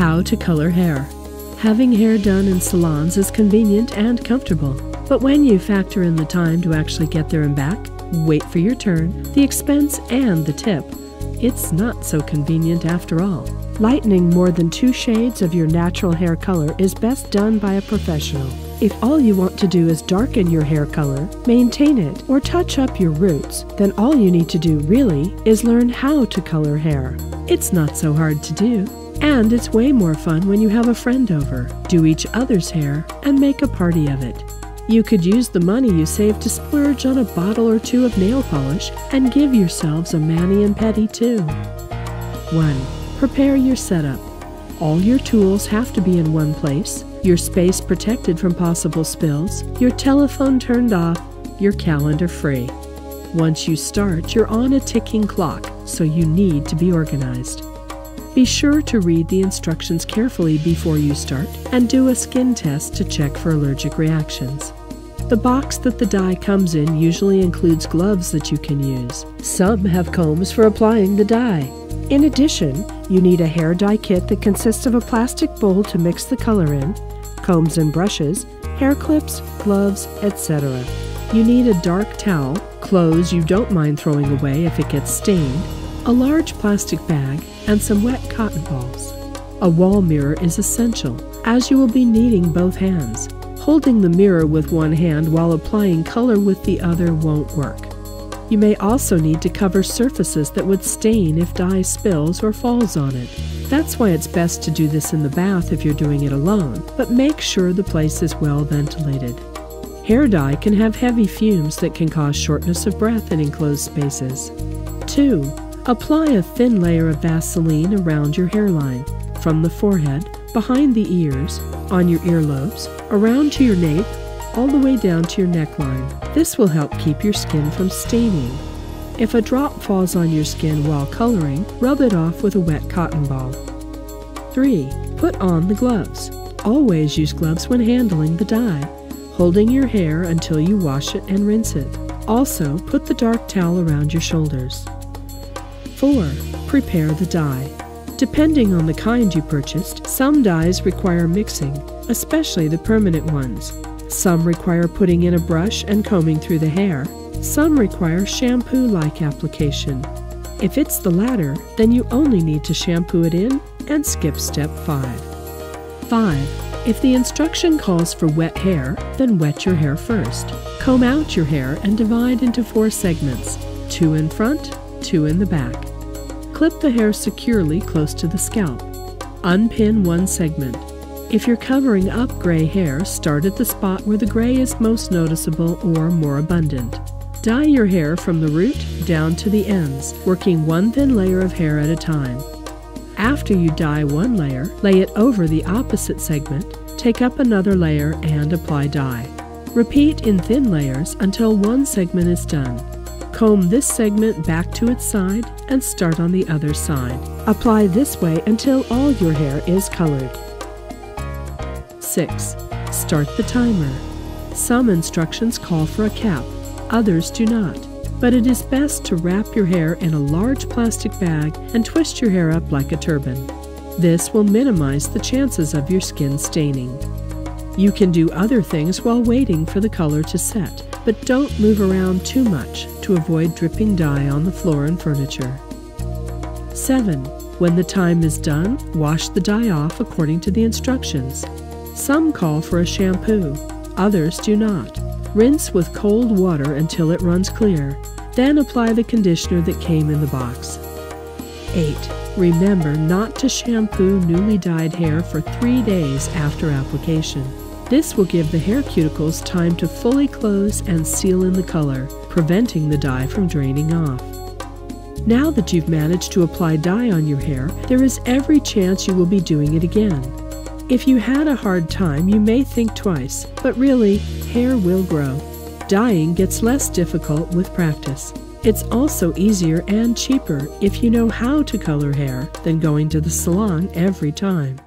How to color hair. Having hair done in salons is convenient and comfortable, but when you factor in the time to actually get there and back, wait for your turn, the expense, and the tip, it's not so convenient after all. Lightening more than 2 shades of your natural hair color is best done by a professional. If all you want to do is darken your hair color, maintain it, or touch up your roots, then all you need to do really is learn how to color hair. It's not so hard to do, and it's way more fun when you have a friend over, do each other's hair, and make a party of it. You could use the money you save to splurge on a bottle or 2 of nail polish and give yourselves a mani and pedi too. 1. Prepare your setup. All your tools have to be in one place, your space protected from possible spills, your telephone turned off, your calendar free. Once you start, you're on a ticking clock, so you need to be organized. Be sure to read the instructions carefully before you start and do a skin test to check for allergic reactions. The box that the dye comes in usually includes gloves that you can use. Some have combs for applying the dye. In addition, you need a hair dye kit that consists of a plastic bowl to mix the color in, combs and brushes, hair clips, gloves, etc. You need a dark towel, clothes you don't mind throwing away if it gets stained, a large plastic bag, and some wet cotton balls. A wall mirror is essential, as you will be needing both hands. Holding the mirror with one hand while applying color with the other won't work. You may also need to cover surfaces that would stain if dye spills or falls on it. That's why it's best to do this in the bath if you're doing it alone, but make sure the place is well ventilated. Hair dye can have heavy fumes that can cause shortness of breath in enclosed spaces. 2. Apply a thin layer of Vaseline around your hairline, from the forehead, behind the ears, on your earlobes, around to your nape, all the way down to your neckline. This will help keep your skin from staining. If a drop falls on your skin while coloring, rub it off with a wet cotton ball. 3. Put on the gloves. Always use gloves when handling the dye, holding your hair until you wash it and rinse it. Also, put the dark towel around your shoulders. 4. Prepare the dye. Depending on the kind you purchased, some dyes require mixing, especially the permanent ones. Some require putting in a brush and combing through the hair. Some require shampoo-like application. If it's the latter, then you only need to shampoo it in and skip step 5. 5. If the instruction calls for wet hair, then wet your hair first. Comb out your hair and divide into 4 segments, 2 in front, 2 in the back. Clip the hair securely close to the scalp. Unpin one segment. If you're covering up gray hair, start at the spot where the gray is most noticeable or more abundant. Dye your hair from the root down to the ends, working one thin layer of hair at a time. After you dye one layer, lay it over the opposite segment, take up another layer and apply dye. Repeat in thin layers until one segment is done. Comb this segment back to its side and start on the other side. Apply this way until all your hair is colored. 6. Start the timer. Some instructions call for a cap, others do not, but it is best to wrap your hair in a large plastic bag and twist your hair up like a turban. This will minimize the chances of your skin staining. You can do other things while waiting for the color to set, but don't move around too much to avoid dripping dye on the floor and furniture. 7. When the time is done, wash the dye off according to the instructions. Some call for a shampoo, others do not. Rinse with cold water until it runs clear, then apply the conditioner that came in the box. 8. Remember not to shampoo newly dyed hair for 3 days after application. This will give the hair cuticles time to fully close and seal in the color, preventing the dye from draining off. Now that you've managed to apply dye on your hair, there is every chance you will be doing it again. If you had a hard time, you may think twice, but really, hair will grow. Dyeing gets less difficult with practice. It's also easier and cheaper if you know how to color hair than going to the salon every time.